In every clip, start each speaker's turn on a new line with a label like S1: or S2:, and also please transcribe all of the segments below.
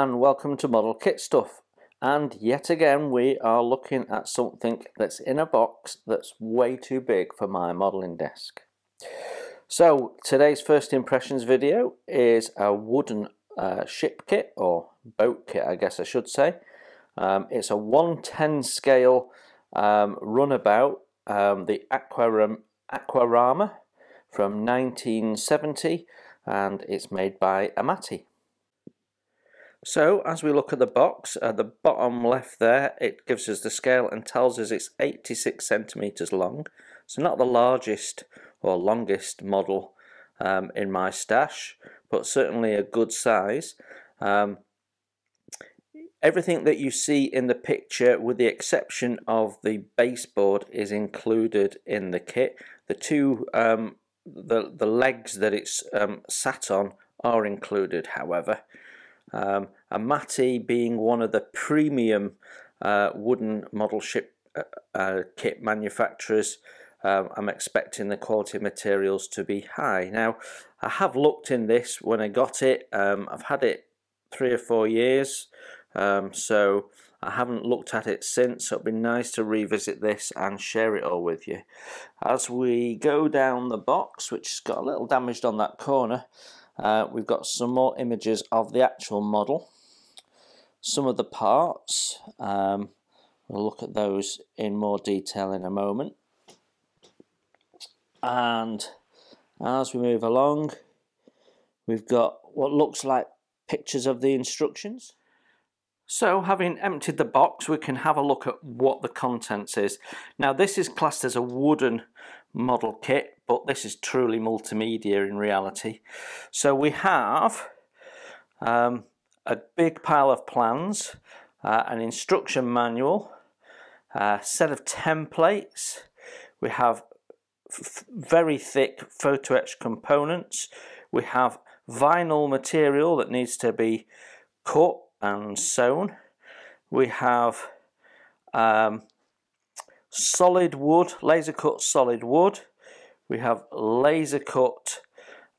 S1: and welcome to Model Kit Stuff. And yet again we are looking at something that's in a box that's way too big for my modelling desk. So today's first impressions video is a wooden ship kit, or boat kit I guess I should say. It's a 1/10 scale Runabout, the Aquarama from 1970, and it's made by Amati. So as we look at the box, at the bottom left there, it gives us the scale and tells us it's 86 centimeters long. So not the largest or longest model in my stash, but certainly a good size. Everything that you see in the picture, with the exception of the baseboard, is included in the kit. The two the legs that it's sat on are included, however. Amati being one of the premium wooden model ship kit manufacturers, I'm expecting the quality of materials to be high. Now, I have looked in this when I got it. I've had it 3 or 4 years, so I haven't looked at it since, so it'd be nice to revisit this and share it all with you. As we go down the box, which has got a little damaged on that corner, we've got some more images of the actual model, some of the parts. We'll look at those in more detail in a moment. And as we move along, we've got what looks like pictures of the instructions. So having emptied the box, we can have a look at what the contents is. Now this is classed as a wooden model kit, but this is truly multimedia in reality. So we have a big pile of plans, an instruction manual, a set of templates. We have very thick photo etched components. We have vinyl material that needs to be cut and sewn. We have solid wood, laser cut solid wood. We have laser cut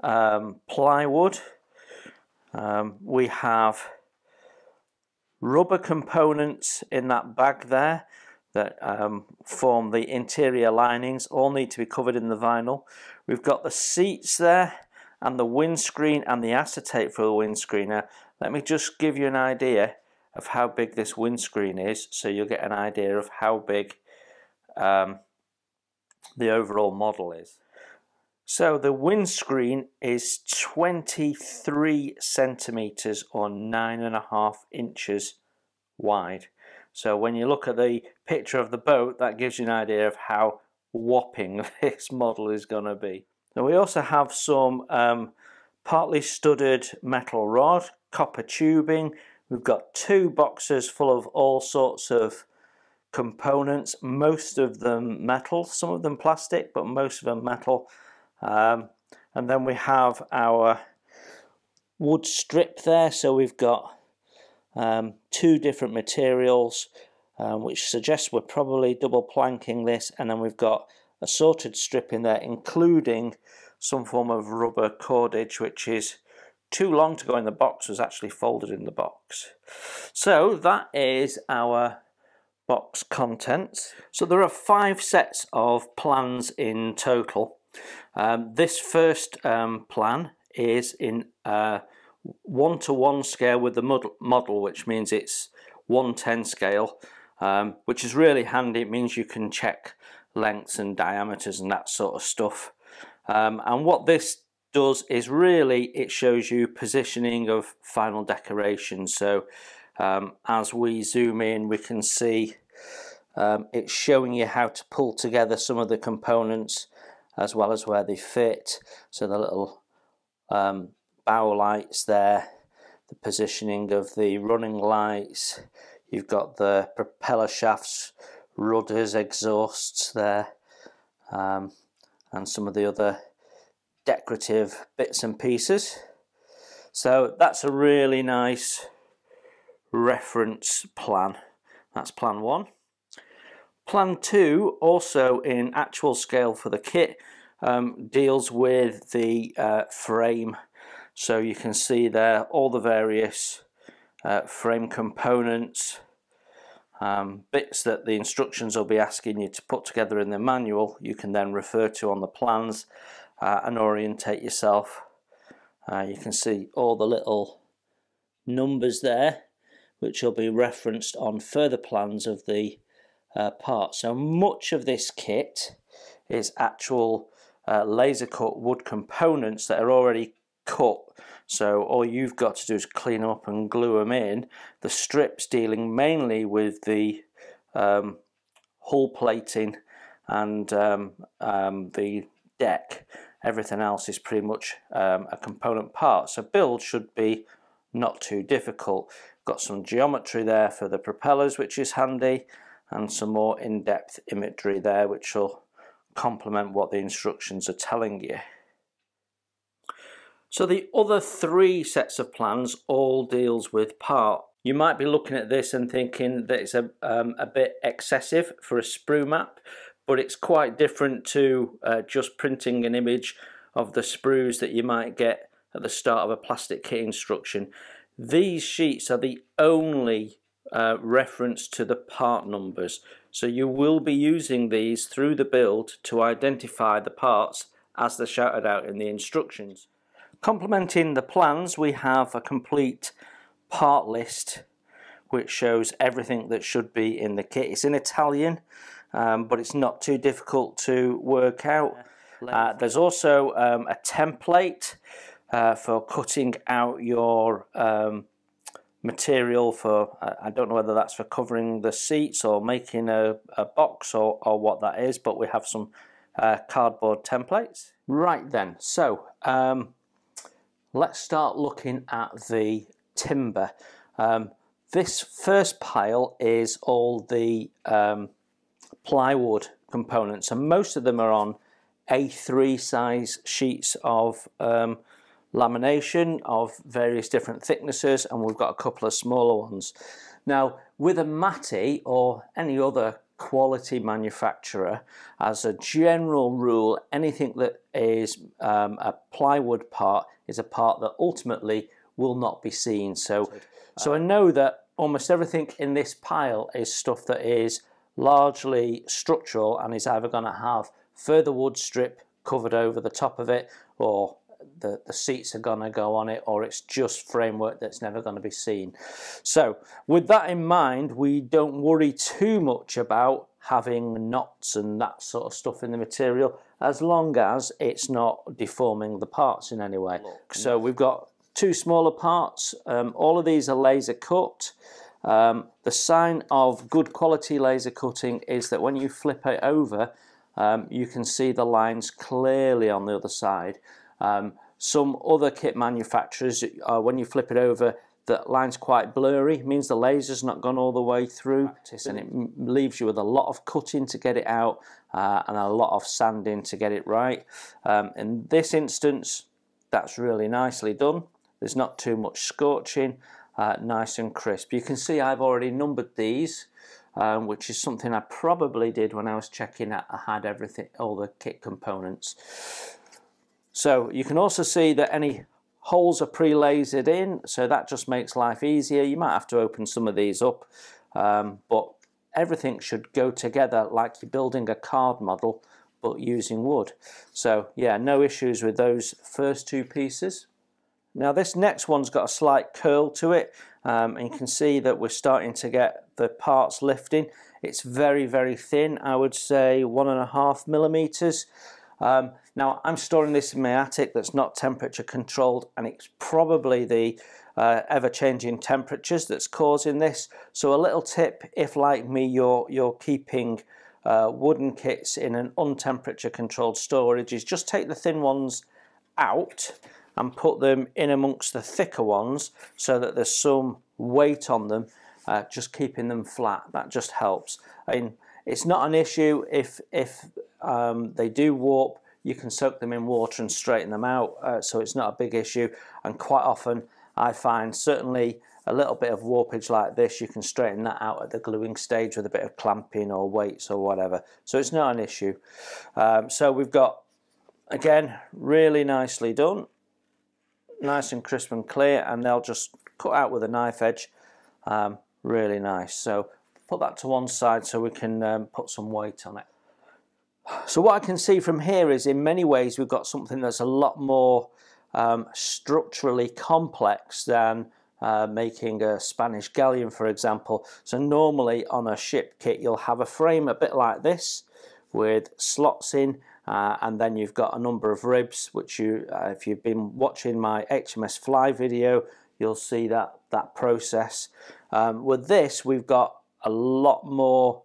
S1: plywood. We have rubber components in that bag there that form the interior linings, all need to be covered in the vinyl. We've got the seats there and the windscreen and the acetate for the windscreen. Now, let me just give you an idea of how big this windscreen is, so you'll get an idea of how big the overall model is. So the windscreen is 23 centimeters or 9.5 inches wide. So when you look at the picture of the boat, that gives you an idea of how whopping this model is going to be. Now we also have some partly studded metal rod, copper tubing. We've got 2 boxes full of all sorts of components, most of them metal, some of them plastic, but most of them metal. And then we have our wood strip there, so we've got 2 different materials, which suggests we're probably double planking this, and then we've got a sorted strip in there, including some form of rubber cordage, which is too long to go in the box, was actually folded in the box. So that is our box contents. So there are 5 sets of plans in total. This first plan is in 1:1 scale with the model, which means it's 1/10 scale, which is really handy. It means you can check lengths and diameters and that sort of stuff. And what this does is really it shows you positioning of final decoration. So as we zoom in, we can see it's showing you how to pull together some of the components as well as where they fit. So the little bow lights there, the positioning of the running lights, you've got the propeller shafts, rudders, exhausts there, and some of the other decorative bits and pieces. So that's a really nice reference plan. That's plan 1. Plan 2, also in actual scale for the kit, deals with the frame. So you can see there all the various frame components, bits that the instructions will be asking you to put together in the manual, you can then refer to on the plans and orientate yourself. You can see all the little numbers there, which will be referenced on further plans of the parts. So much of this kit is actual laser cut wood components that are already cut, so all you've got to do is clean them up and glue them in. The strips dealing mainly with the hull plating and the deck. Everything else is pretty much a component part, so build should be not too difficult. Got some geometry there for the propellers, which is handy, and some more in-depth imagery there which will complement what the instructions are telling you. So the other 3 sets of plans all deals with part. You might be looking at this and thinking that it's a bit excessive for a sprue map, but it's quite different to just printing an image of the sprues that you might get at the start of a plastic kit instruction. These sheets are the only reference to the part numbers, so you will be using these through the build to identify the parts as they're shouted out in the instructions. Complementing the plans, we have a complete part list which shows everything that should be in the kit. It's in Italian, but it's not too difficult to work out. There's also a template for cutting out your material for, I don't know whether that's for covering the seats or making a box or what that is, but we have some cardboard templates. Right then, so let's start looking at the timber. This first pile is all the plywood components, and most of them are on A3 size sheets of lamination of various different thicknesses, and we've got a couple of smaller ones. Now with Amati or any other quality manufacturer, as a general rule, anything that is a plywood part is a part that ultimately will not be seen. So I know that almost everything in this pile is stuff that is largely structural and is either going to have further wood strip covered over the top of it, or the seats are going to go on it, or it's just framework that's never going to be seen. So with that in mind, we don't worry too much about having knots and that sort of stuff in the material, as long as it's not deforming the parts in any way. So we've got 2 smaller parts. All of these are laser cut. The sign of good quality laser cutting is that when you flip it over, you can see the lines clearly on the other side. Some other kit manufacturers, when you flip it over, the line's quite blurry. It means the laser's not gone all the way through, and it leaves you with a lot of cutting to get it out and a lot of sanding to get it right. In this instance, that's really nicely done. There's not too much scorching, nice and crisp. You can see I've already numbered these, which is something I probably did when I was checking out I had everything, all the kit components. So you can also see that any holes are pre-lasered in, so that just makes life easier. You might have to open some of these up, but everything should go together like you're building a card model but using wood. So yeah, no issues with those first 2 pieces. Now this next one's got a slight curl to it, and you can see that we're starting to get the parts lifting. It's very, very thin, I would say 1.5 millimeters. Now I'm storing this in my attic that's not temperature controlled, and it's probably the ever-changing temperatures that's causing this. So a little tip, if like me you're keeping wooden kits in an untemperature controlled storage, is just take the thin ones out and put them in amongst the thicker ones so that there's some weight on them, just keeping them flat. That just helps. I mean, it's not an issue if they do warp. You can soak them in water and straighten them out, so it's not a big issue. And quite often I find certainly a little bit of warpage like this, you can straighten that out at the gluing stage with a bit of clamping or weights or whatever, so it's not an issue. So we've got, again, really nicely done, nice and crisp and clear, and they'll just cut out with a knife edge Really nice. So put that to one side so we can put some weight on it. So what I can see from here is in many ways we've got something that's a lot more structurally complex than making a Spanish galleon, for example. So normally on a ship kit you'll have a frame a bit like this with slots in, and then you've got a number of ribs which you, if you've been watching my HMS Fly video, you'll see that process. With this we've got a lot more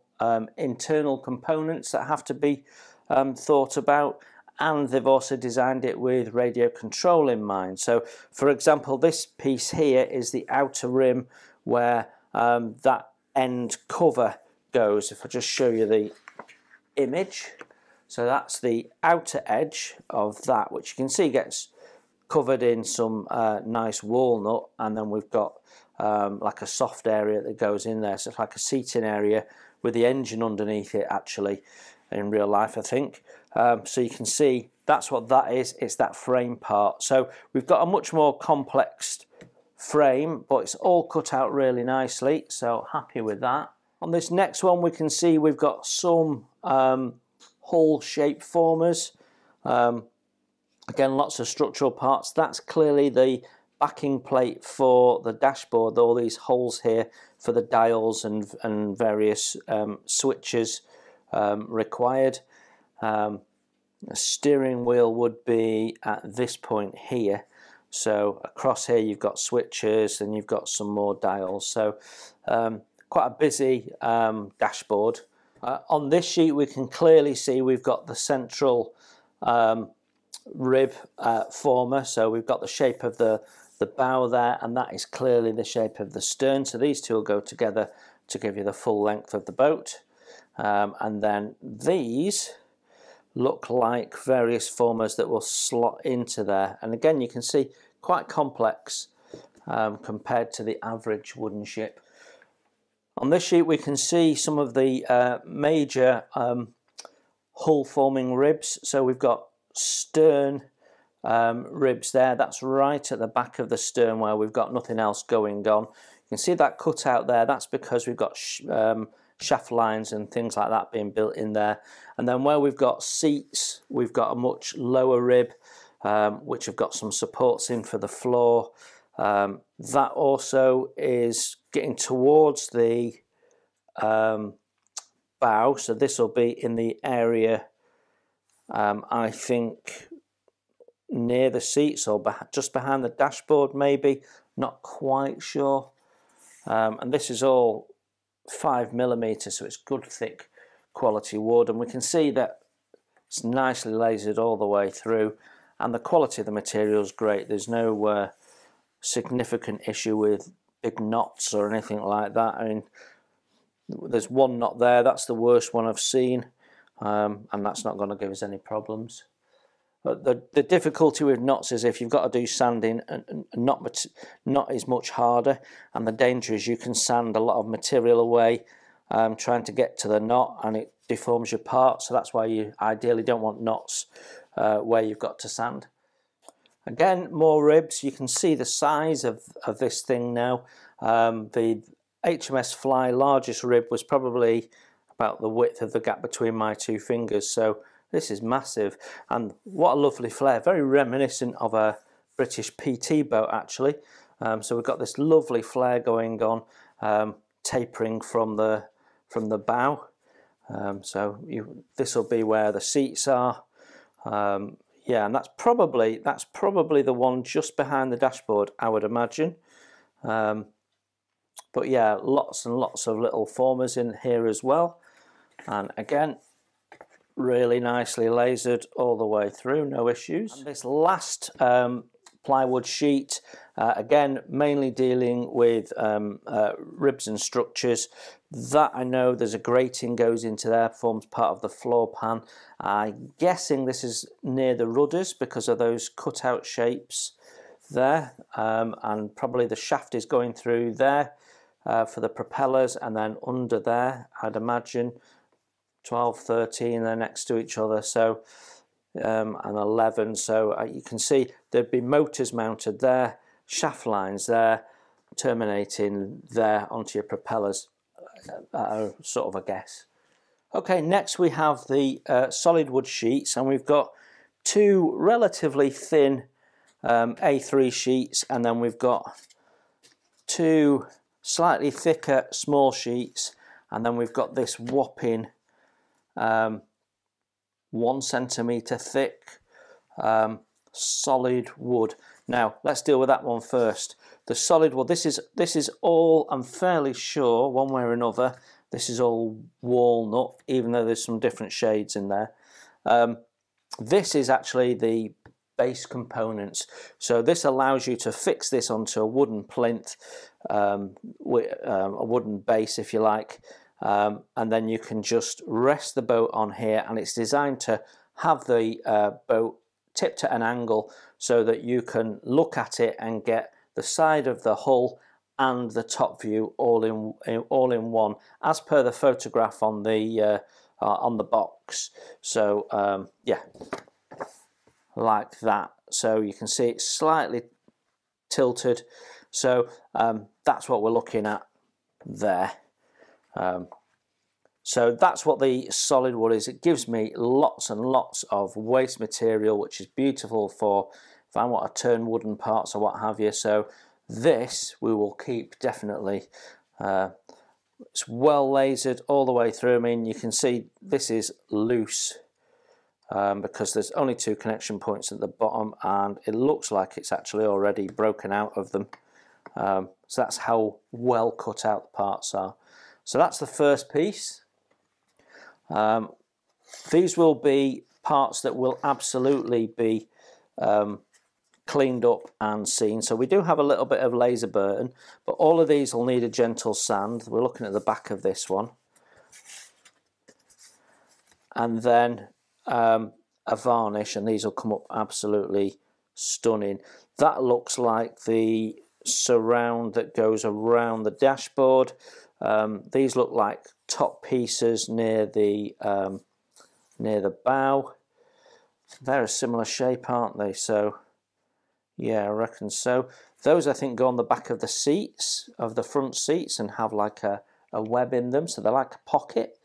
S1: internal components that have to be thought about, and they've also designed it with radio control in mind. So for example, this piece here is the outer rim where that end cover goes. If I just show you the image, so that's the outer edge of that, which you can see gets covered in some nice walnut, and then we've got like a soft area that goes in there, so it's like a seating area with the engine underneath it, actually, in real life, I think. So you can see that's what that is. It's that frame part. So we've got a much more complex frame, but it's all cut out really nicely, so happy with that. On this next one we can see we've got some hull shape formers. Again, lots of structural parts. That's clearly the backing plate for the dashboard, all these holes here for the dials and various switches required. A steering wheel would be at this point here, so across here you've got switches and you've got some more dials, so quite a busy dashboard. On this sheet we can clearly see we've got the central rib former, so we've got the shape of the bow there, and that is clearly the shape of the stern, so these two will go together to give you the full length of the boat. And then these look like various formers that will slot into there, and again you can see quite complex compared to the average wooden ship. On this sheet we can see some of the major hull forming ribs. So we've got stern ribs there, that's right at the back of the stern where we've got nothing else going on. You can see that cut out there, that's because we've got shaft lines and things like that being built in there. And then where we've got seats, we've got a much lower rib which have got some supports in for the floor. That also is getting towards the bow, so this will be in the area I think near the seats or just behind the dashboard, maybe, not quite sure. And this is all 5mm, so it's good thick quality wood, and we can see that it's nicely lasered all the way through, and the quality of the material is great. There's no significant issue with big knots or anything like that. I mean, there's one knot there, that's the worst one I've seen, and that's not going to give us any problems. But the difficulty with knots is if you've got to do sanding, knot is much harder, and the danger is you can sand a lot of material away trying to get to the knot, and it deforms your part, so that's why you ideally don't want knots where you've got to sand. Again, more ribs. You can see the size of this thing now. The HMS Fly largest rib was probably about the width of the gap between my two fingers, so this is massive, and what a lovely flare, very reminiscent of a British PT boat actually. So we've got this lovely flare going on, tapering from the bow. So this will be where the seats are. Yeah, and that's probably the one just behind the dashboard, I would imagine. But yeah, lots and lots of little formers in here as well, and again, really nicely lasered all the way through, no issues. And this last plywood sheet, again mainly dealing with ribs and structures. That I know there's a grating goes into there, forms part of the floor pan. I'm guessing this is near the rudders because of those cutout shapes there, and probably the shaft is going through there for the propellers, and then under there I'd imagine 12, 13, they're next to each other, so and 11, so you can see there'd be motors mounted there, shaft lines there, terminating there onto your propellers, sort of a guess. Okay, next we have the solid wood sheets, and we've got two relatively thin A3 sheets, and then we've got two slightly thicker small sheets, and then we've got this whopping 1 centimetre thick solid wood. Now let's deal with that one first. The solid wood, this is all, I'm fairly sure, one way or another, this is all walnut, even though there's some different shades in there. This is actually the base components, so this allows you to fix this onto a wooden plinth, with a wooden base if you like, and then you can just rest the boat on here, and it's designed to have the boat tipped at an angle so that you can look at it and get the side of the hull and the top view all in one, as per the photograph on the box. So yeah, like that. So you can see it's slightly tilted. So that's what we're looking at there. So that's what the solid wood is. It gives me lots and lots of waste material, which is beautiful for if I want to turn wooden parts or what have you. So this we will keep definitely. It's well lasered all the way through. I mean, you can see this is loose because there's only 2 connection points at the bottom, and it looks like it's actually already broken out of them. So that's how well cut out the parts are. So that's the first piece. These will be parts that will absolutely be cleaned up and seen. So we do have a little bit of laser burn, but all of these will need a gentle sand. We're looking at the back of this one. And then a varnish, and these will come up absolutely stunning. That looks like the surround that goes around the dashboard. These look like top pieces near the bow. They're a similar shape, aren't they? So yeah, I reckon so. Those I think go on the back of the seats, of the front seats, and have like a web in them, so they're like a pocket.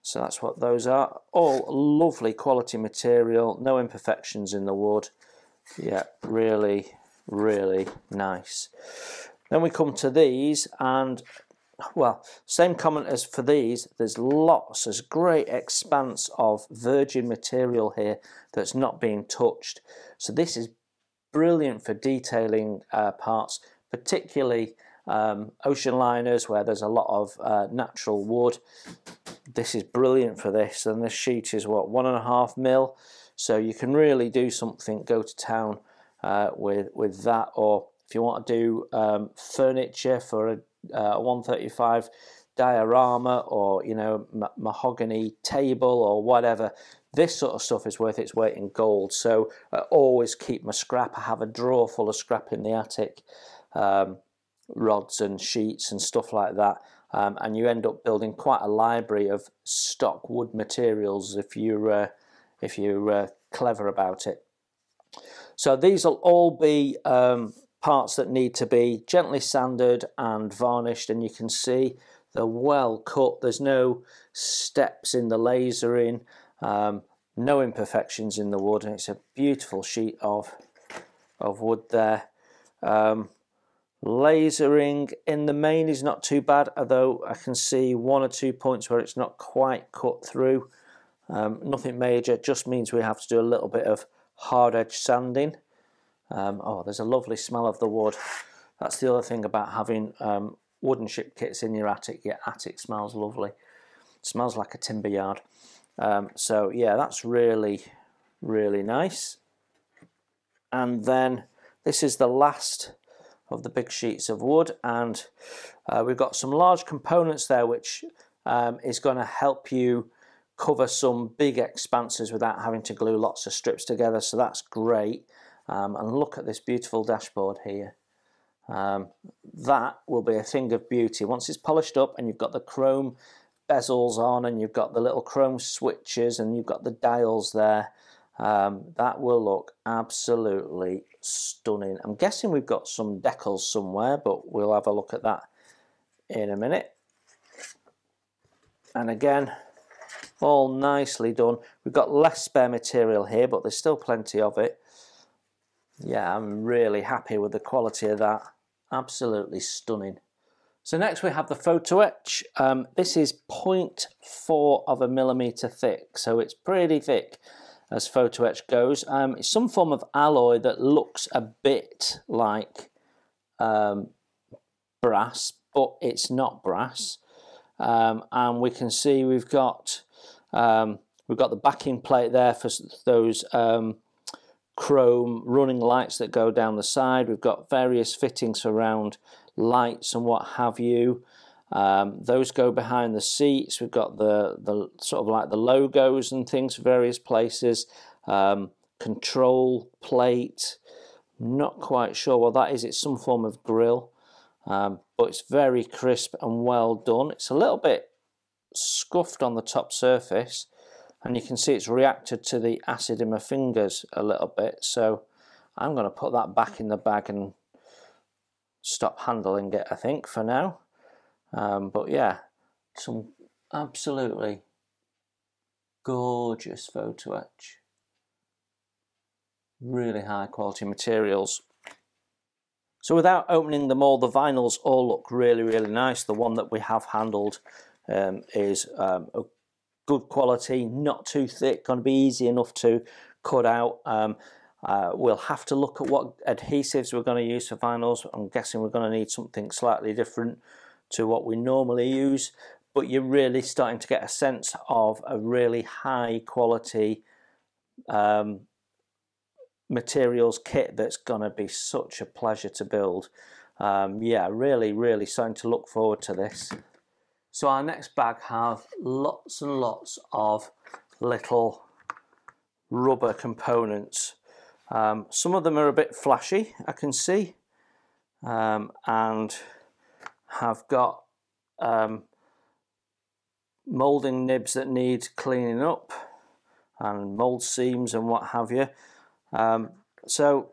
S1: So that's what those are. All lovely quality material, no imperfections in the wood. Yeah, really, really nice. Then we come to these, and well, same comment as for these. There's great expanse of virgin material here that's not being touched. So this is brilliant for detailing parts, particularly ocean liners where there's a lot of natural wood. This is brilliant for this, and this sheet is what, 1.5 mil, so you can really do something, go to town with that. Or if you want to do furniture for a 135 diorama, or you know, mahogany table or whatever, this sort of stuff is worth its weight in gold. So I always keep my scrap. I have a drawer full of scrap in the attic, rods and sheets and stuff like that, and you end up building quite a library of stock wood materials if you're clever about it. So these will all be parts that need to be gently sanded and varnished, and you can see they're well cut. There's no steps in the lasering, no imperfections in the wood, and it's a beautiful sheet of wood there. Lasering in the main is not too bad, although I can see 1 or 2 points where it's not quite cut through. Nothing major, just means we have to do a little bit of hard edge sanding. Oh, there's a lovely smell of the wood. That's the other thing about having wooden ship kits in your attic. Your attic smells lovely. It smells like a timber yard. So yeah, that's really, really nice. And then this is the last of the big sheets of wood, and we've got some large components there, which is going to help you cover some big expanses without having to glue lots of strips together. So that's great. And look at this beautiful dashboard here. That will be a thing of beauty once it's polished up, and you've got the chrome bezels on, and you've got the little chrome switches, and you've got the dials there. That will look absolutely stunning. I'm guessing we've got some decals somewhere, but we'll have a look at that in a minute. And again, all nicely done. We've got less spare material here, but there's still plenty of it. Yeah, I'm really happy with the quality of that. Absolutely stunning. So next we have the photo etch. This is 0.4 of a millimetre thick, so it's pretty thick as photo etch goes. It's some form of alloy that looks a bit like brass, but it's not brass. And we can see we've got the backing plate there for those chrome running lights that go down the side. We've got various fittings around lights and what have you. Those go behind the seats. We've got the sort of like the logos and things for various places. Control plate. Not quite sure what that is. It's some form of grille, but it's very crisp and well done. It's a little bit scuffed on the top surface, and you can see it's reacted to the acid in my fingers a little bit, so I'm going to put that back in the bag and stop handling it, I think, for now. But yeah, some absolutely gorgeous photo etch. Really high quality materials. So without opening them all, the vinyls all look really, really nice. The one that we have handled is a good quality, not too thick, going to be easy enough to cut out. We'll have to look at what adhesives we're going to use for vinyls. I'm guessing we're going to need something slightly different to what we normally use, but you're really starting to get a sense of a really high quality materials kit that's going to be such a pleasure to build. Yeah, really starting to look forward to this. So our next bag have lots and lots of little rubber components. Some of them are a bit flashy, I can see, and have got moulding nibs that need cleaning up and mould seams and what have you. So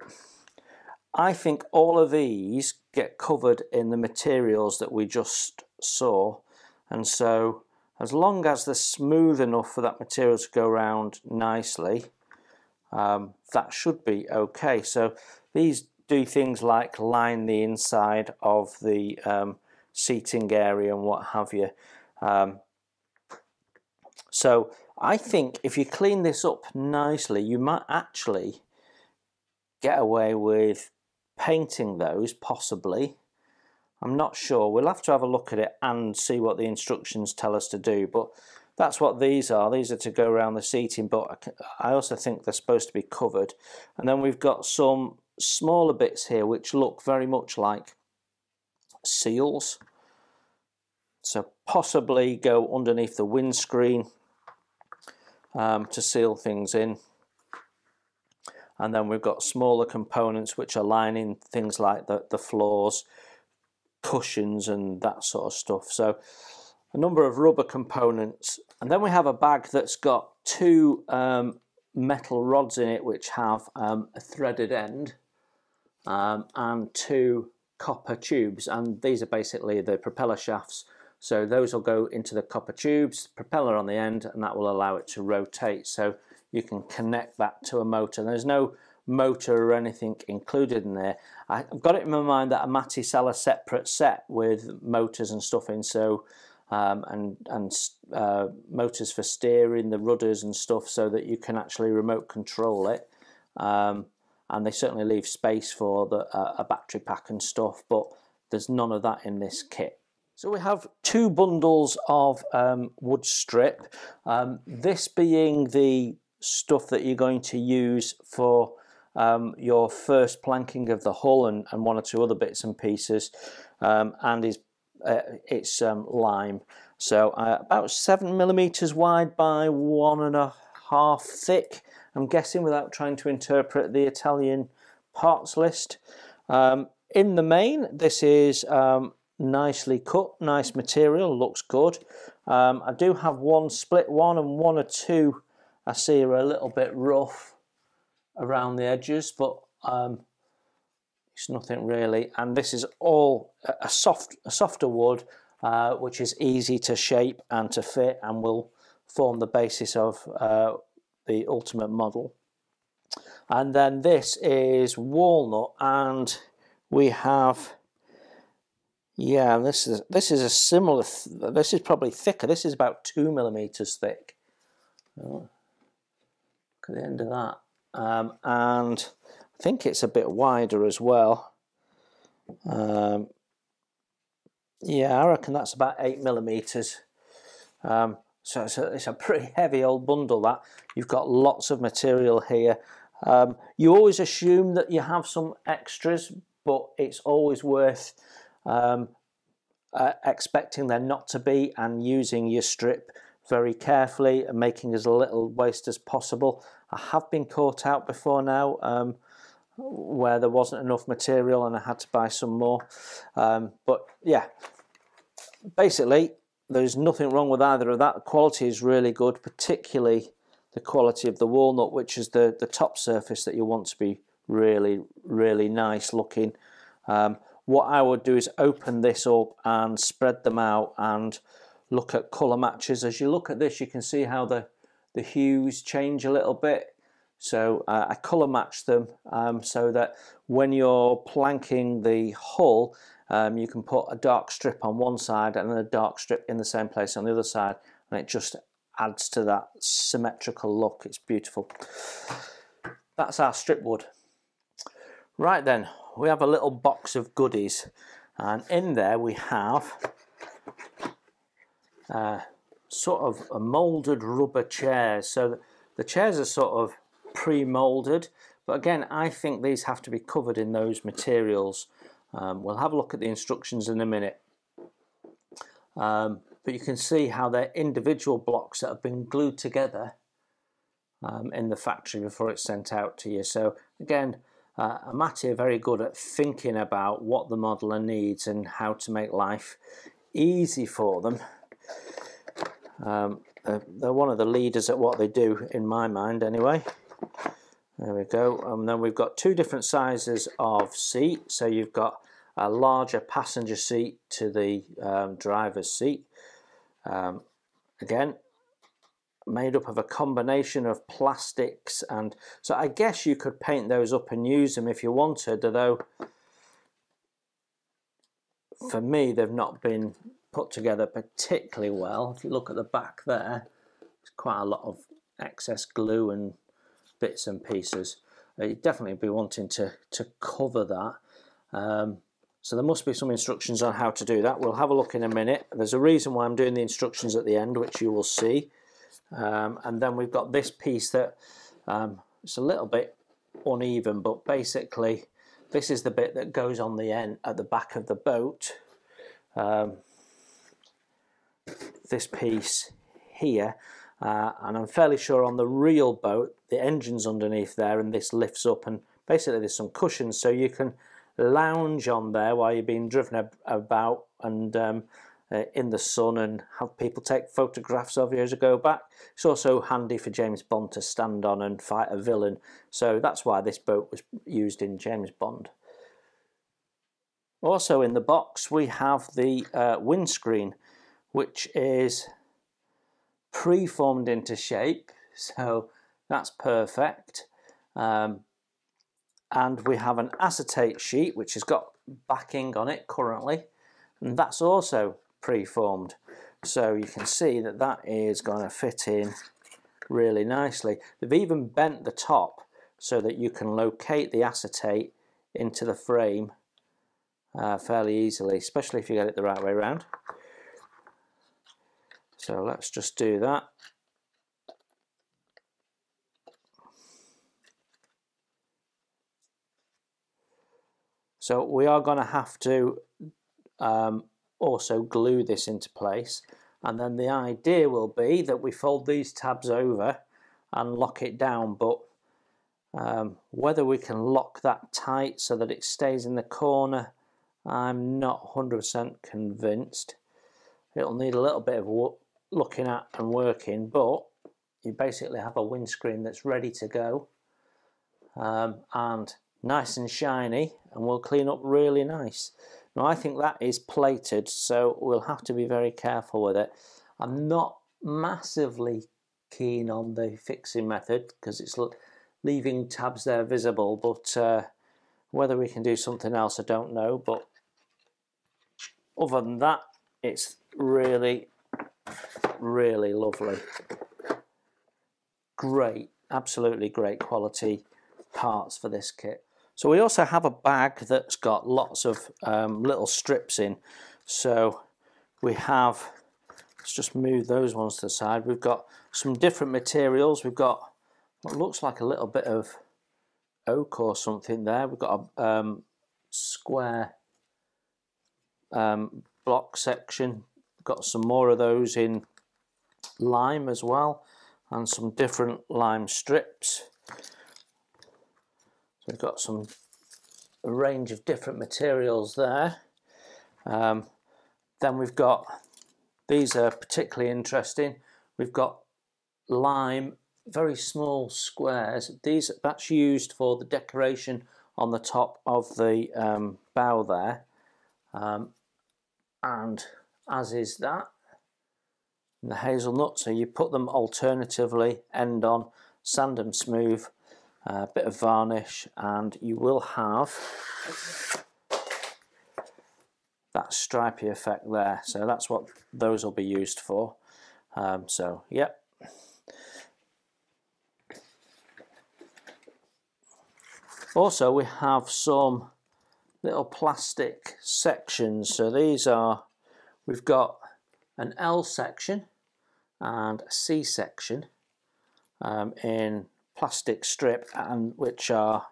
S1: I think all of these get covered in the materials that we just saw, and so as long as they're smooth enough for that material to go around nicely, that should be okay. So these do things like line the inside of the seating area and what have you. So I think if you clean this up nicely, you might actually get away with painting those, possibly. I'm not sure. We'll have to have a look at it and see what the instructions tell us to do, but that's what these are. These are to go around the seating, but I also think they're supposed to be covered. And then we've got some smaller bits here which look very much like seals, so possibly go underneath the windscreen to seal things in. And then we've got smaller components which are lining things like the floors, cushions and that sort of stuff. So a number of rubber components. And then we have a bag that's got two metal rods in it which have a threaded end and two copper tubes, and these are basically the propeller shafts. So those will go into the copper tubes, propeller on the end, and that will allow it to rotate, so you can connect that to a motor. There's no motor or anything included in there. I've got it in my mind that Amati sell a separate set with motors and stuff in, so motors for steering, the rudders and stuff, so that you can actually remote control it. And they certainly leave space for a battery pack and stuff, but there's none of that in this kit. So we have two bundles of wood strip, this being the stuff that you're going to use for your first planking of the hull and one or two other bits and pieces, and it's lime. So about 7mm wide by 1.5 thick, I'm guessing, without trying to interpret the Italian parts list. In the main, this is nicely cut, nice material, looks good. I do have one split one and one or two I see are a little bit rough around the edges, but it's nothing really. And this is all a softer wood, which is easy to shape and to fit, and will form the basis of the ultimate model. And then this is walnut, and we have, yeah, this is a similar. This is probably thicker. This is about 2 millimeters thick. Look at the end of that, and I think it's a bit wider as well. Yeah, I reckon that's about 8 millimeters. So it's a pretty heavy old bundle. That you've got lots of material here. You always assume that you have some extras, but it's always worth expecting there not to be, and using your strip very carefully and making as little waste as possible. I have been caught out before now where there wasn't enough material and I had to buy some more. But yeah, basically there's nothing wrong with either of that. The quality is really good, particularly the quality of the walnut, which is the top surface that you want to be really, really nice looking. What I would do is open this up and spread them out and look at colour matches. As you look at this, you can see how the hues change a little bit. So I colour match them so that when you're planking the hull, you can put a dark strip on one side and then a dark strip in the same place on the other side, and it just adds to that symmetrical look. It's beautiful. That's our strip wood. Right then, we have a little box of goodies, and in there we have sort of a moulded rubber chairs. So the chairs are sort of pre-moulded, but again, I think these have to be covered in those materials. We'll have a look at the instructions in a minute. But you can see how they're individual blocks that have been glued together in the factory before it's sent out to you. So again, Amati are very good at thinking about what the modeller needs and how to make life easy for them. They're one of the leaders at what they do, in my mind anyway. There we go. And then we've got two different sizes of seat. So you've got a larger passenger seat to the driver's seat. Again, made up of a combination of plastics, and so I guess you could paint those up and use them if you wanted, although for me they've not been put together particularly well. If you look at the back there, there's quite a lot of excess glue and bits and pieces. You'd definitely be wanting to cover that. So there must be some instructions on how to do that. We'll have a look in a minute. There's a reason why I'm doing the instructions at the end, which you will see. And then we've got this piece that it's a little bit uneven, but basically this is the bit that goes on the end at the back of the boat. This piece here, and I'm fairly sure on the real boat the engine's underneath there, and this lifts up, and basically there's some cushions so you can lounge on there while you're being driven about and in the sun, and have people take photographs of you as you go back. It's also handy for James Bond to stand on and fight a villain, so that's why this boat was used in James Bond. Also in the box we have the windscreen, which is pre-formed into shape, so that's perfect. And we have an acetate sheet which has got backing on it currently, and that's also pre-formed, so you can see that that is going to fit in really nicely. They've even bent the top so that you can locate the acetate into the frame fairly easily, especially if you get it the right way around. So let's just do that. So we are going to have to also glue this into place, and then the idea will be that we fold these tabs over and lock it down, but whether we can lock that tight so that it stays in the corner, I'm not 100% convinced. It'll need a little bit of looking at and working, but you basically have a windscreen that's ready to go, and nice and shiny, and will clean up really nice. Now I think that is plated, so we'll have to be very careful with it. I'm not massively keen on the fixing method because it's leaving tabs there visible, but whether we can do something else I don't know. But other than that, it's really, really lovely. Great, absolutely great quality parts for this kit. So we also have a bag that's got lots of little strips in. So we have, let's just move those ones to the side. We've got some different materials. We've got what looks like a little bit of oak or something there. We've got a square block section. We've got some more of those in lime as well, and some different lime strips. So we've got a range of different materials there. Then we've got, these are particularly interesting. We've got lime, very small squares. That's used for the decoration on the top of the bow there, and as is that. And the hazelnut, so you put them alternatively, end on, sand and smooth, a bit of varnish, and you will have that stripy effect there. So that's what those will be used for. So yep. Also we have some little plastic sections. So these are, we've got an L section and a C section in plastic strip, and which are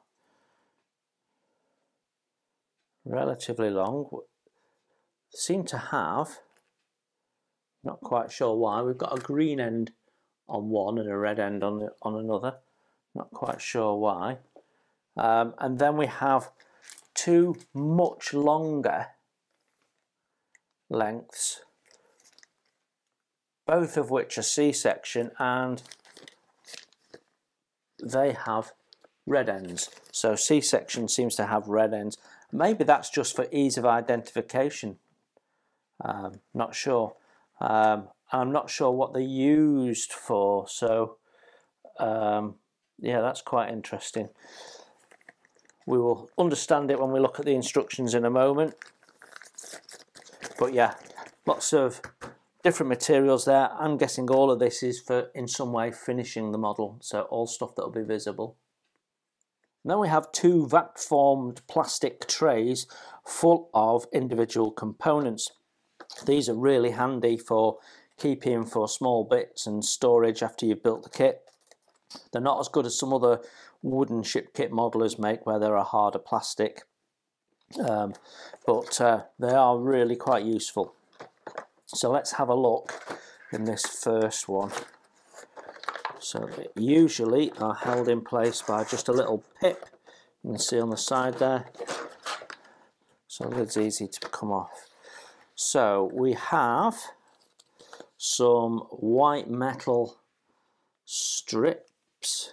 S1: relatively long. Seem to have, not quite sure why, we've got a green end on one and a red end on another, not quite sure why. And then we have two much longer lengths, both of which are C-section, and they have red ends. So C-section seems to have red ends. Maybe that's just for ease of identification. Not sure. I'm not sure what they're used for. So yeah, that's quite interesting. We will understand it when we look at the instructions in a moment. But yeah, lots of different materials there. I'm guessing all of this is for, in some way, finishing the model. So all stuff that will be visible. And then we have two vac-formed plastic trays full of individual components. These are really handy for keeping for small bits and storage after you've built the kit. They're not as good as some other wooden ship kit modelers make, where they're a harder plastic, but they are really quite useful. So let's have a look in this first one. So they usually are held in place by just a little pip. You can see on the side there. So the lid's easy to come off. So we have some white metal strips,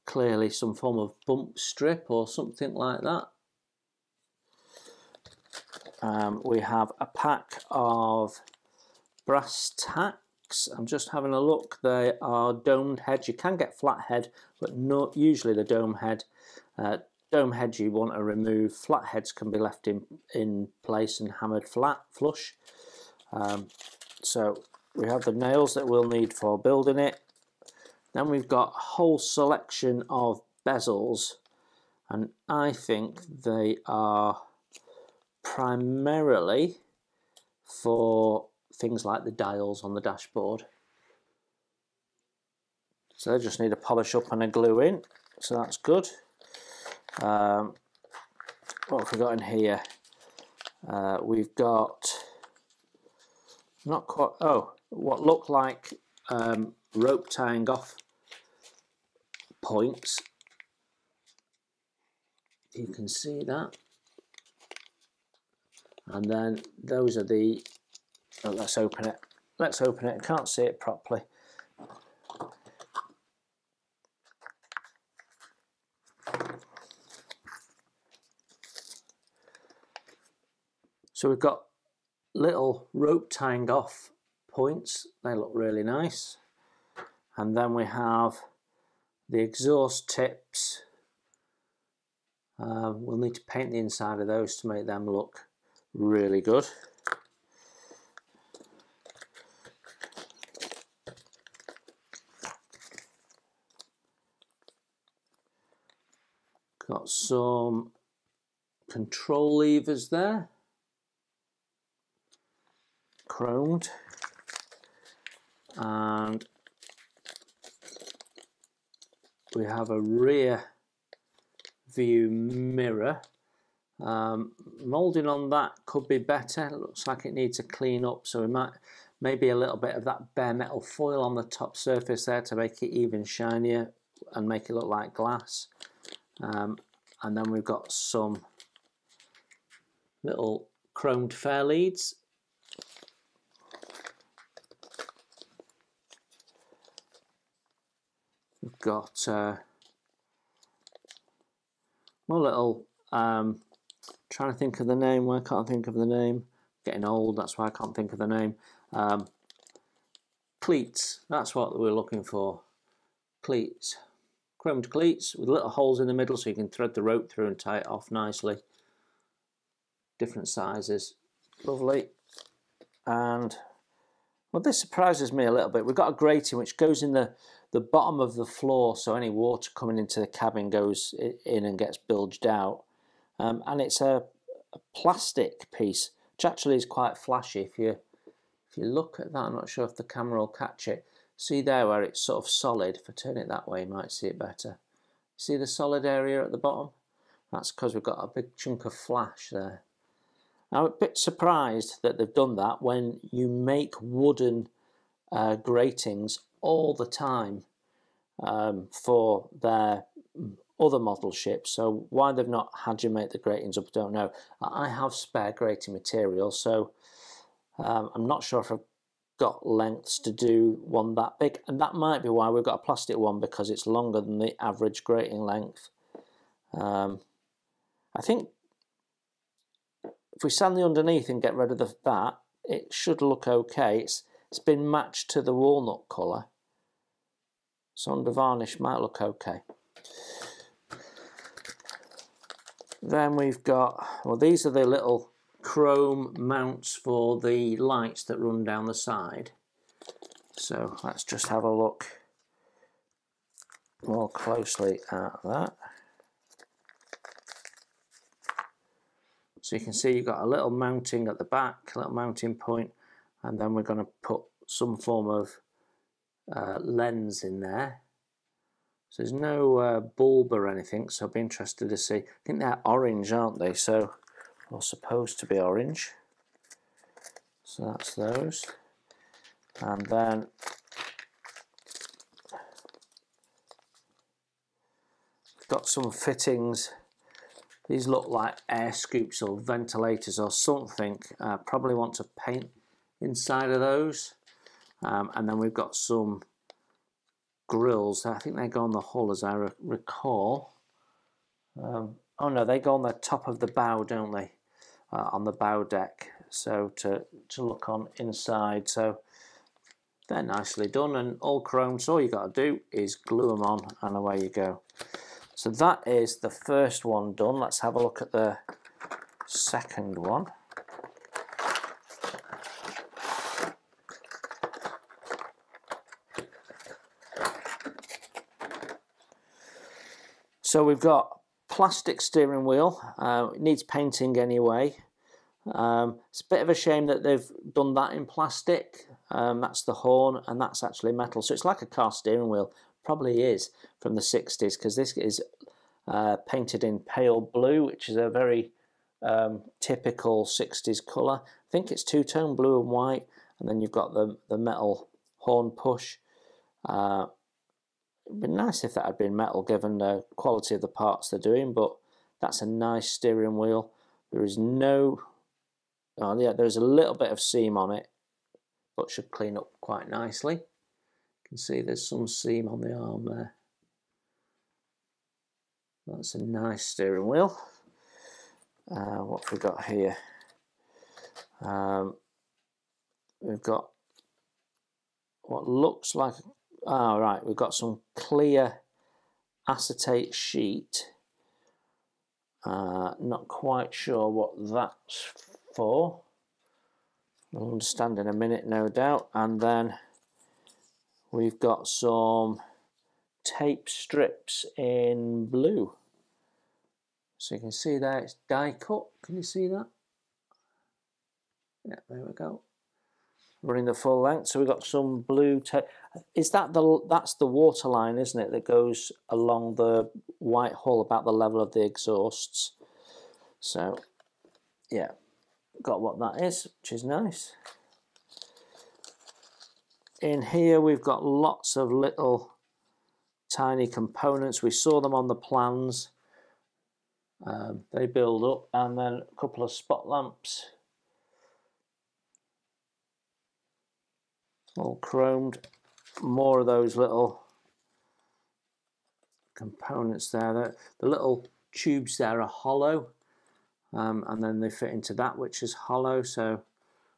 S1: clearly some form of bump strip or something like that. We have a pack of brass tacks. I'm just having a look. They are domed heads. You can get flat head, but not usually the dome head. Dome heads you want to remove. Flat heads can be left in place and hammered flush. So we have the nails that we'll need for building it. Then we've got a whole selection of bezels, and I think they are primarily for things like the dials on the dashboard. So they just need a polish up and a glue in, so that's good. What have we got in here? We've got not quite, what look like rope tying off points. You can see that. And then those are the, let's open it. I can't see it properly. So we've got little rope tying off points, they look really nice. And then we have the exhaust tips. We'll need to paint the inside of those to make them look really good. Got some control levers there, chromed, and we have a rear view mirror. Moulding on that could be better. It looks like it needs a clean up, so we might maybe a little bit of that bare metal foil on the top surface there to make it even shinier and make it look like glass. And then we've got some little chromed fair leads. We've got more little, trying to think of the name, why can't I think of the name? Getting old, that's why I can't think of the name. Cleats, that's what we're looking for. Cleats. Chromed cleats with little holes in the middle so you can thread the rope through and tie it off nicely. Different sizes. Lovely. And well, this surprises me a little bit. We've got a grating which goes in the bottom of the floor, so any water coming into the cabin goes in and gets bilged out. And it's a plastic piece, which actually is quite flashy. If you look at that, I'm not sure if the camera will catch it. See there where it's sort of solid. If I turn it that way, you might see it better. See the solid area at the bottom? That's because we've got a big chunk of flash there. I'm a bit surprised that they've done that when you make wooden gratings all the time for their other model ships. So why they've not had you make the gratings up, I don't know. I have spare grating material, so I'm not sure if I've got lengths to do one that big, and that might be why we've got a plastic one, because it's longer than the average grating length. I think if we sand the underneath and get rid of that, it should look okay. It's been matched to the walnut colour, so under varnish might look okay. Then we've got, well, these are the little chrome mounts for the lights that run down the side. So let's just have a look more closely at that. So you can see you've got a little mounting at the back, a little mounting point, and then we're going to put some form of lens in there. So there's no bulb or anything, so I'll be interested to see. I think they're orange, aren't they? So, or supposed to be orange. So that's those. And then we've got some fittings. These look like air scoops or ventilators or something. Probably want to paint inside of those. And then we've got some grills. I think they go on the hull, as I recall. Oh no, they go on the top of the bow, don't they? On the bow deck, so to look on inside. So they're nicely done and all chrome, so all you got to do is glue them on and away you go. So that is the first one done. Let's have a look at the second one. So we've got plastic steering wheel. It needs painting anyway. It's a bit of a shame that they've done that in plastic. That's the horn, and that's actually metal. So it's like a car steering wheel. Probably is from the 60s, because this is painted in pale blue, which is a very typical 60s colour. I think it's two-tone, blue and white, and then you've got the metal horn push. It'd be nice if that had been metal, given the quality of the parts they're doing, but that's a nice steering wheel. There is no... Oh yeah, there's a little bit of seam on it, but should clean up quite nicely. You can see there's some seam on the arm there. That's a nice steering wheel. What have we got here? We've got what looks like, right, we've got some clear acetate sheet. Not quite sure what that's for. We'll understand in a minute, no doubt. And then we've got some tape strips in blue. So you can see there it's die cut. Can you see that? Yeah, there we go. Running the full length. So we've got some blue tape. Is that that's the water line, isn't it, that goes along the white hull about the level of the exhausts? So yeah, got what that is, which is nice. In here we've got lots of little tiny components. We saw them on the plans. They build up, and then a couple of spot lamps, all chromed. More of those little components there. The little tubes there are hollow, and then they fit into that, which is hollow. So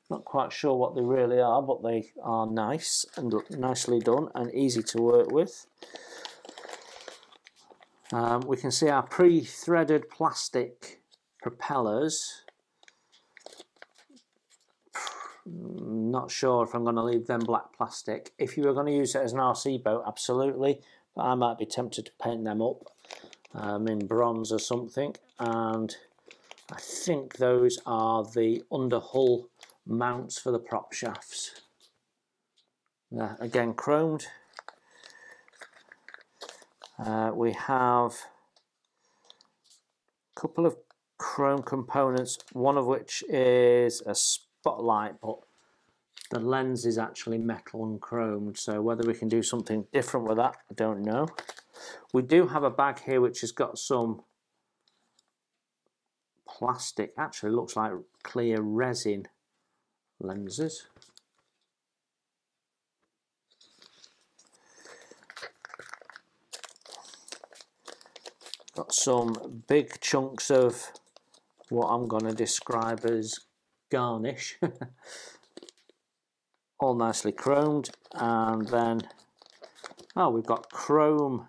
S1: not quite sure what they really are, but they are nice and nicely done and easy to work with. We can see our pre-threaded plastic propellers. Not sure if I'm going to leave them black plastic. If you were going to use it as an RC boat, absolutely, but I might be tempted to paint them up in bronze or something. And I think those are the underhull mounts for the prop shafts. Again, chromed. We have a couple of chrome components, one of which is a spotlight, but the lens is actually metal and chromed, so whether we can do something different with that, I don't know. We do have a bag here which has got some plastic, actually looks like clear resin lenses. Got some big chunks of what I'm going to describe as garnish. All nicely chromed. And then, we've got chrome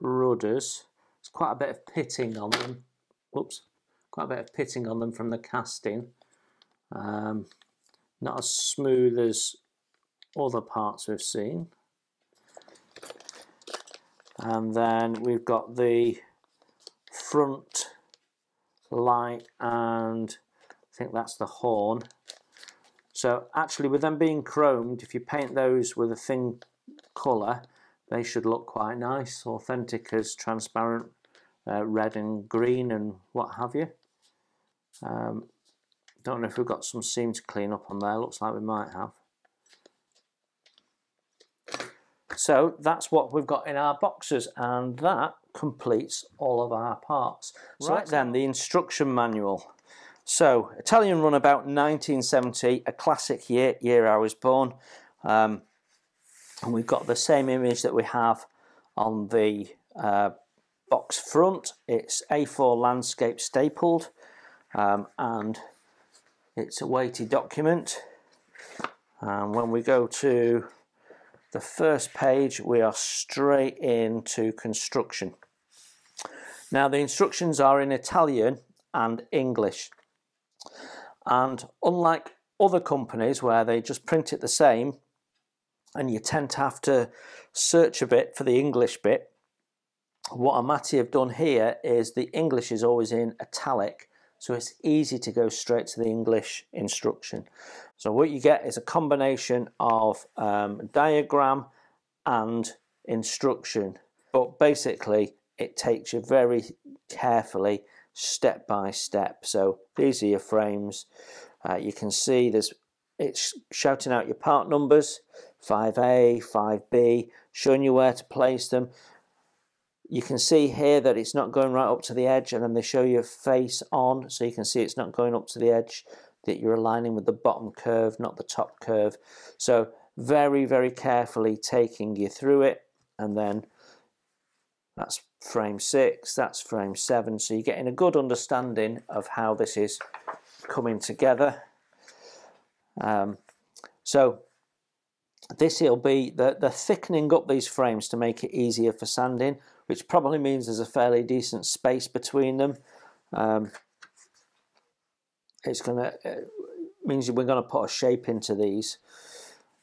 S1: rudders. There's quite a bit of pitting on them. Whoops. Quite a bit of pitting on them from the casting. Not as smooth as other parts we've seen. And then we've got the front light, and I think that's the horn. So actually, with them being chromed, if you paint those with a thin colour, they should look quite nice, authentic as transparent red and green and what have you. Don't know if we've got some seam to clean up on there. Looks like we might have. So that's what we've got in our boxes, and that completes all of our parts. Right then, the instruction manual. So, Italian Runabout 1970, a classic year I was born. And we've got the same image that we have on the box front. It's A4 landscape stapled, and it's a weighted document. And when we go to the first page, we are straight into construction. Now, the instructions are in Italian and English. And unlike other companies where they just print it the same, and you tend to have to search a bit for the English bit, what Amati have done here is the English is always in italic, so it's easy to go straight to the English instruction. So what you get is a combination of diagram and instruction, but basically it takes you very carefully step by step. So these are your frames. You can see it's shouting out your part numbers, 5A, 5B, showing you where to place them. You can see here that it's not going right up to the edge, and then they show you face on, so you can see it's not going up to the edge, that you're aligning with the bottom curve, not the top curve. So very, very carefully taking you through it, and then that's frame 6, that's frame 7, so you're getting a good understanding of how this is coming together. So this will be the thickening up these frames to make it easier for sanding, which probably means there's a fairly decent space between them. It's gonna means we're going to put a shape into these.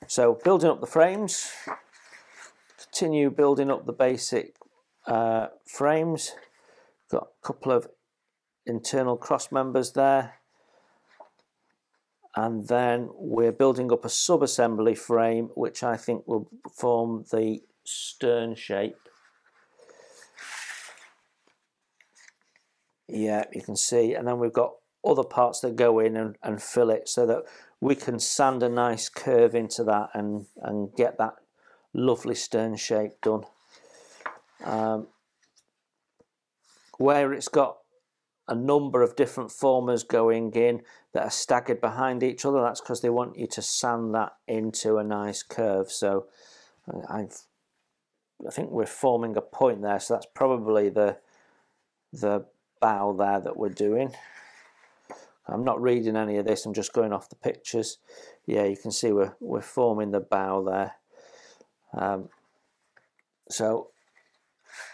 S1: So building up the frames, continue building up the basic frames. Got a couple of internal cross members there, and then we're building up a sub-assembly frame which I think will form the stern shape. Yeah, you can see, and then we've got other parts that go in and fill it so that we can sand a nice curve into that and get that lovely stern shape done. Where it's got a number of different formers going in that are staggered behind each other, that's because they want you to sand that into a nice curve. So I think we're forming a point there, so that's probably the bow there that we're doing. I'm not reading any of this, I'm just going off the pictures. Yeah, you can see we're forming the bow there. So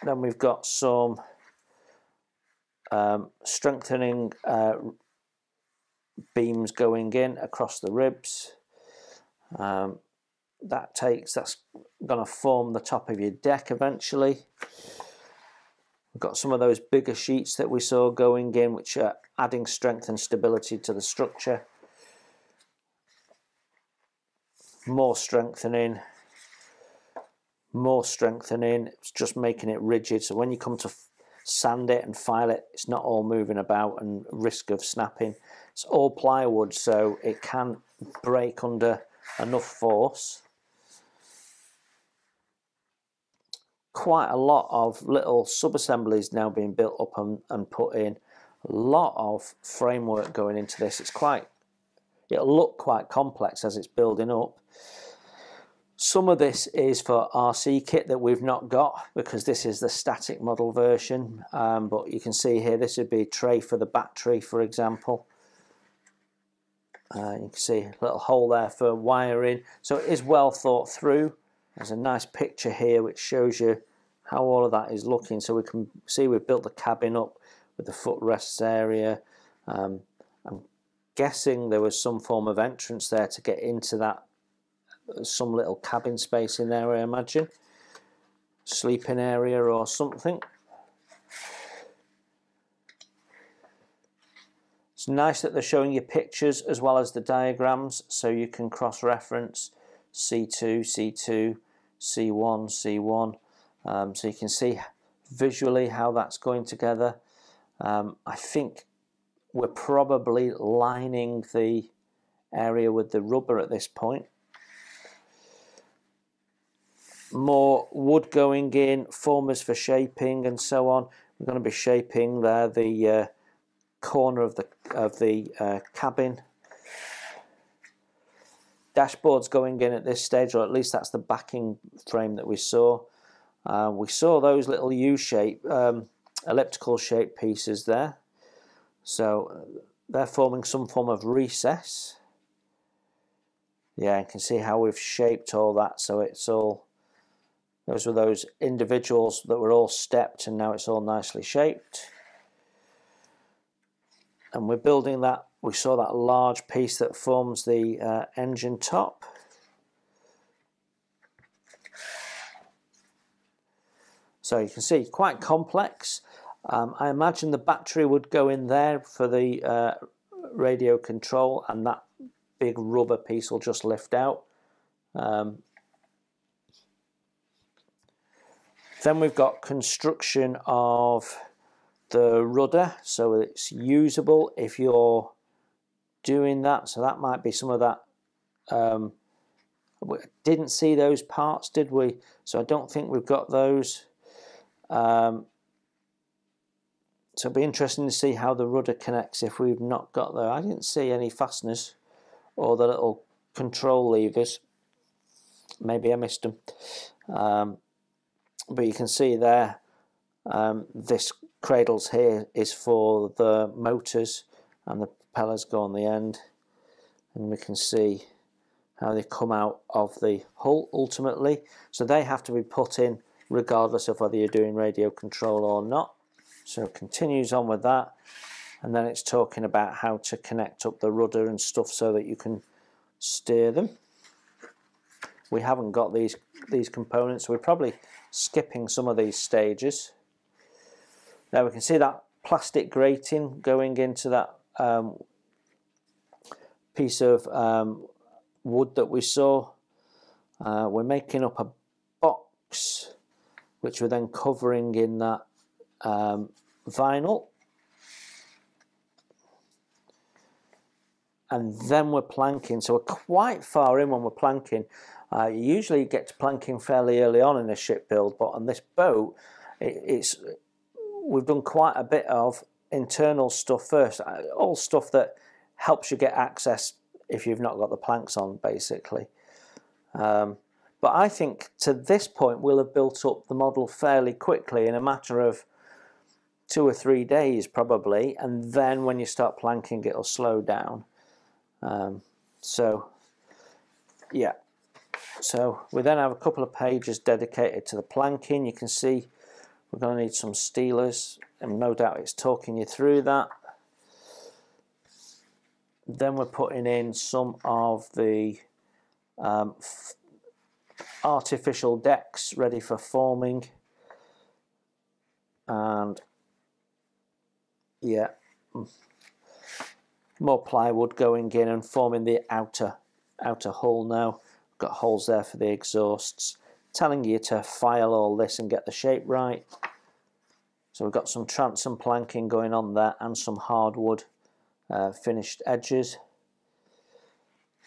S1: then we've got some strengthening beams going in across the ribs. That's going to form the top of your deck eventually. We've got some of those bigger sheets that we saw going in, which are adding strength and stability to the structure. More strengthening, it's just making it rigid, so when you come to sand it and file it, it's not all moving about and risk of snapping. It's all plywood, so it can break under enough force. Quite a lot of little sub-assemblies now being built up and put in. A lot of framework going into this. It'll look quite complex as it's building up. Some of this is for RC kit that we've not got because this is the static model version, but you can see here this would be a tray for the battery, for example. You can see a little hole there for wiring, so it is well thought through. There's a nice picture here which shows you how all of that is looking, so we can see we've built the cabin up with the footrests area. I'm guessing there was some form of entrance there to get into that, some little cabin space in there, I imagine. Sleeping area or something. It's nice that they're showing you pictures as well as the diagrams, so you can cross-reference C2, C2, C1, C1, so you can see visually how that's going together. I think we're probably lining the area with the rubber at this point. More wood going in, formers for shaping and so on. We're going to be shaping there the corner of the cabin. Dashboards going in at this stage, or at least that's the backing frame that we saw. We saw those little U-shape, elliptical shaped pieces there. So they're forming some form of recess. Yeah, you can see how we've shaped all that, so it's all, those were those individuals that were all stepped, and now it's all nicely shaped. And we're building that, we saw that large piece that forms the engine top. So you can see, quite complex. I imagine the battery would go in there for the radio control, and that big rubber piece will just lift out. Then we've got construction of the rudder, so it's usable if you're doing that. So that might be some of that. We didn't see those parts, did we? So I don't think we've got those. So it'll be interesting to see how the rudder connects if we've not got there. I didn't see any fasteners or the little control levers. Maybe I missed them. But you can see there This cradles here is for the motors, and the propellers go on the end, and we can see how they come out of the hull ultimately. So they have to be put in regardless of whether you're doing radio control or not. So it continues on with that, and then it's talking about how to connect up the rudder and stuff so that you can steer them. We haven't got these components, so we're probably skipping some of these stages. Now we can see that plastic grating going into that piece of wood that we saw. We're making up a box which we're then covering in that vinyl, and then we're planking. So we're quite far in when we're planking. You usually get to planking fairly early on in a ship build, but on this boat we've done quite a bit of internal stuff first, all stuff that helps you get access if you've not got the planks on, basically. But I think to this point we'll have built up the model fairly quickly, in a matter of 2 or 3 days probably, and then when you start planking it'll slow down. So yeah, so we then have a couple of pages dedicated to the planking. You can see we're going to need some steelers, and no doubt it's talking you through that. Then we're putting in some of the artificial decks ready for forming, and yeah, more plywood going in and forming the outer hull now. Got holes there for the exhausts, telling you to file all this and get the shape right. So we've got some transom planking going on there and some hardwood finished edges.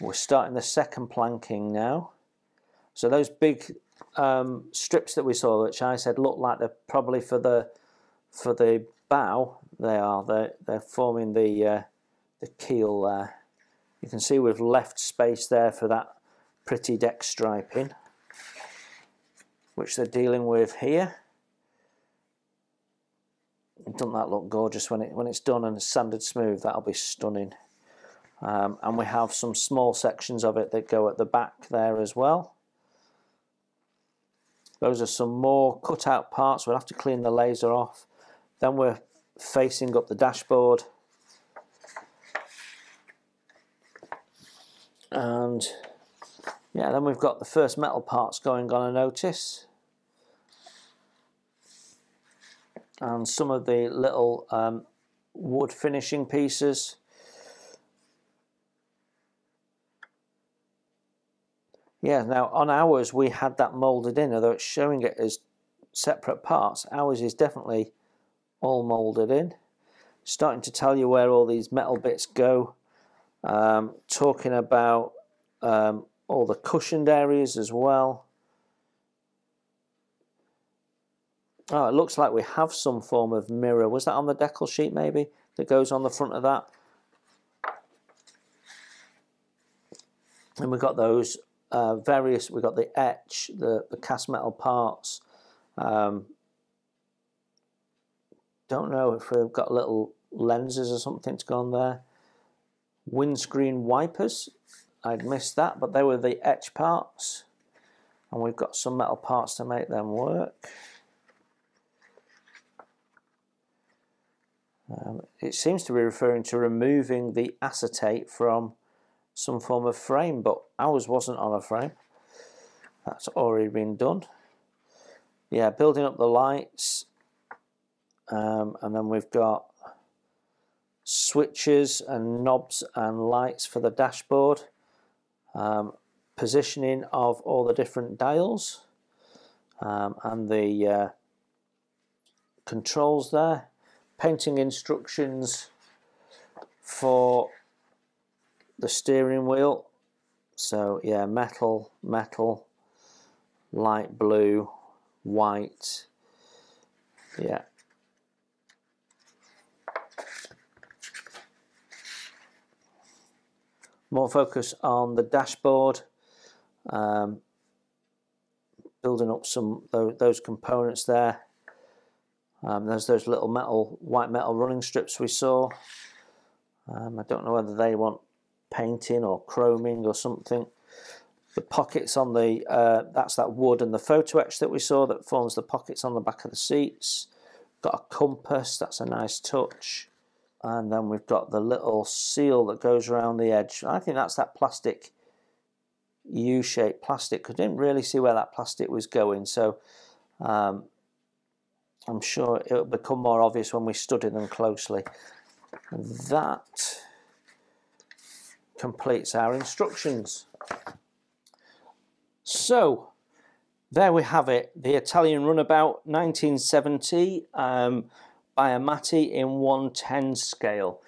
S1: We're starting the second planking now. So those big strips that we saw, which I said look like they're probably for the bow, they're forming the keel there. You can see we've left space there for that pretty deck striping, which they're dealing with here. Doesn't that look gorgeous when it's done and sanded smooth? That'll be stunning. And we have some small sections of it that go at the back there as well. Those are some more cut out parts. We'll have to clean the laser off. Then we're facing up the dashboard, and yeah, then we've got the first metal parts going on a notice, and some of the little wood finishing pieces. Yeah, now on ours we had that moulded in, although it's showing it as separate parts. Ours is definitely all moulded in. Starting to tell you where all these metal bits go. Talking about all the cushioned areas as well. Oh, it looks like we have some form of mirror. Was that on the decal sheet maybe? That goes on the front of that. And we've got those various, we've got the etch, the cast metal parts. Don't know if we've got little lenses or something to go on there. Windscreen wipers, I'd missed that, but they were the etch parts. And we've got some metal parts to make them work. It seems to be referring to removing the acetate from some form of frame, but ours wasn't on a frame. That's already been done. Yeah, building up the lights, and then we've got switches and knobs and lights for the dashboard, positioning of all the different dials, and the controls there, painting instructions for the steering wheel. So yeah, metal, light blue, white. Yeah. More focus on the dashboard, building up some those components there. There's those little white metal running strips we saw. I don't know whether they want painting or chroming or something. The pockets on the, that's that wood and the photo etch that we saw that forms the pockets on the back of the seats. Got a compass, that's a nice touch. And then we've got the little seal that goes around the edge. I think that's that plastic, U-shaped plastic. I didn't really see where that plastic was going, so I'm sure it'll become more obvious when we study them closely. That completes our instructions. So, there we have it, the Italian Runabout 1970 by Amati in 1/10 scale.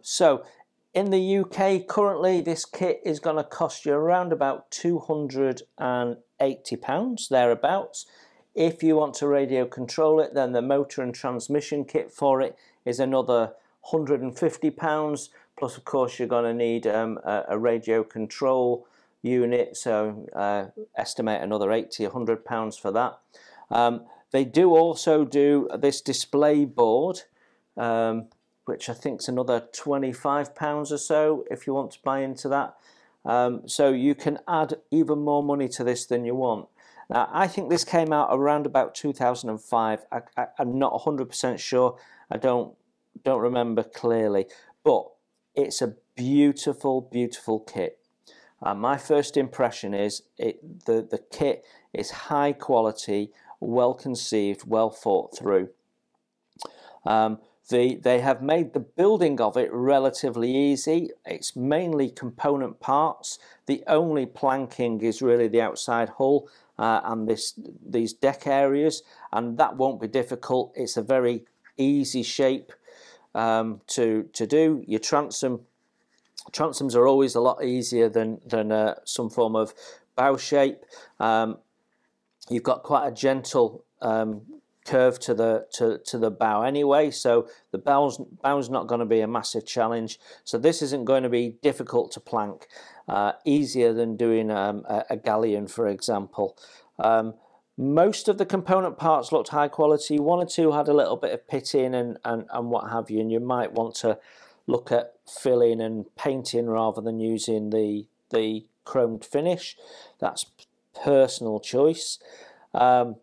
S1: So in the UK currently this kit is going to cost you around about £280 thereabouts. If you want to radio control it, then the motor and transmission kit for it is another £150, plus of course you're going to need a radio control unit, so estimate another £80–100 for that. They do also do this display board, which I think is another £25 or so if you want to buy into that. So you can add even more money to this than you want. Now, I think this came out around about 2005. I'm not 100% sure. I don't remember clearly, but it's a beautiful, beautiful kit. My first impression is the kit is high quality, well conceived, well thought through. They have made the building of it relatively easy. It's mainly component parts. The only planking is really the outside hull and these deck areas, and that won't be difficult. It's a very easy shape to do. Your transoms are always a lot easier than some form of bow shape. You've got quite a gentle curve to the bow anyway, so the bow's not going to be a massive challenge. So this isn't going to be difficult to plank, easier than doing a galleon, for example. Most of the component parts looked high quality. One or two had a little bit of pitting and what have you, and you might want to look at filling and painting rather than using the chromed finish. That's personal choice. I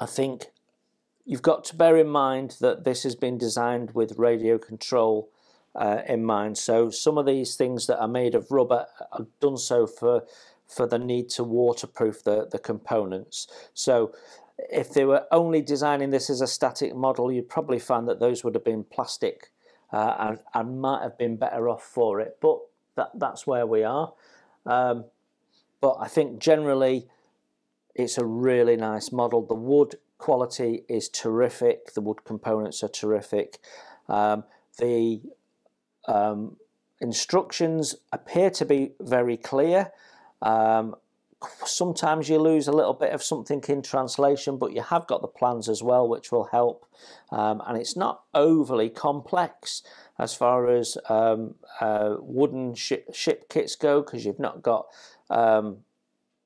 S1: think you've got to bear in mind that this has been designed with radio control in mind. So some of these things that are made of rubber are done so for the need to waterproof the components. So if they were only designing this as a static model, you'd probably find that those would have been plastic and might have been better off for it. But that's where we are. But I think generally it's a really nice model. The wood quality is terrific. The wood components are terrific. The instructions appear to be very clear. Sometimes you lose a little bit of something in translation, but you have got the plans as well, which will help. And it's not overly complex as far as wooden ship kits go, because you've not got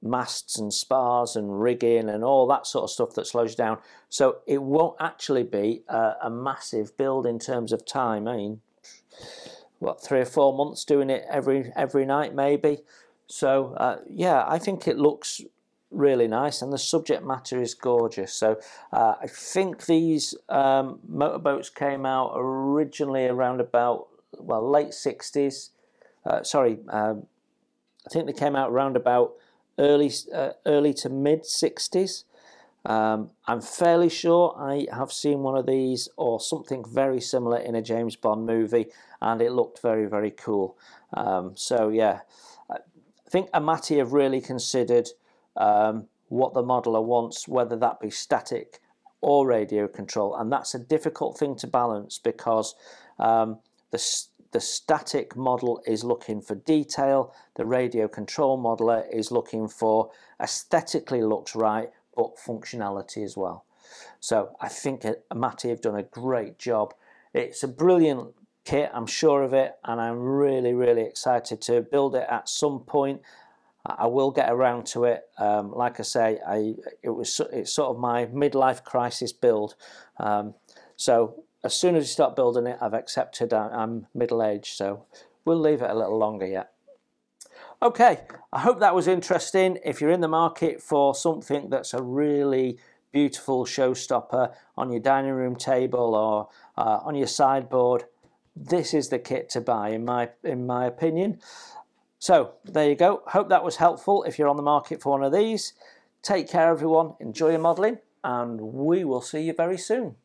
S1: masts and spars and rigging and all that sort of stuff that slows you down. So it won't actually be a massive build in terms of time. I mean, what, 3 or 4 months doing it every night maybe. So yeah, I think it looks really nice, and the subject matter is gorgeous. So I think these motorboats came out originally around about, well, late 60s. Sorry, I think they came out around about early to mid 60s. I'm fairly sure I have seen one of these or something very similar in a James Bond movie, and it looked very, very cool. So yeah, I think Amati have really considered what the modeler wants, whether that be static or radio control, and that's a difficult thing to balance, because the static model is looking for detail, the radio control modeler is looking for aesthetically looks right, but functionality as well. So I think Amati have done a great job. It's a brilliant kit, I'm sure of it, and I'm really, really excited to build it at some point. I will get around to it. Like I say, it's sort of my midlife crisis build. So as soon as you start building it, I've accepted I'm middle-aged, so we'll leave it a little longer yet. Okay, I hope that was interesting. If you're in the market for something that's a really beautiful showstopper on your dining room table or on your sideboard, this is the kit to buy, in my opinion. So there you go. Hope that was helpful if you're on the market for one of these. Take care, everyone. Enjoy your modelling, and we will see you very soon.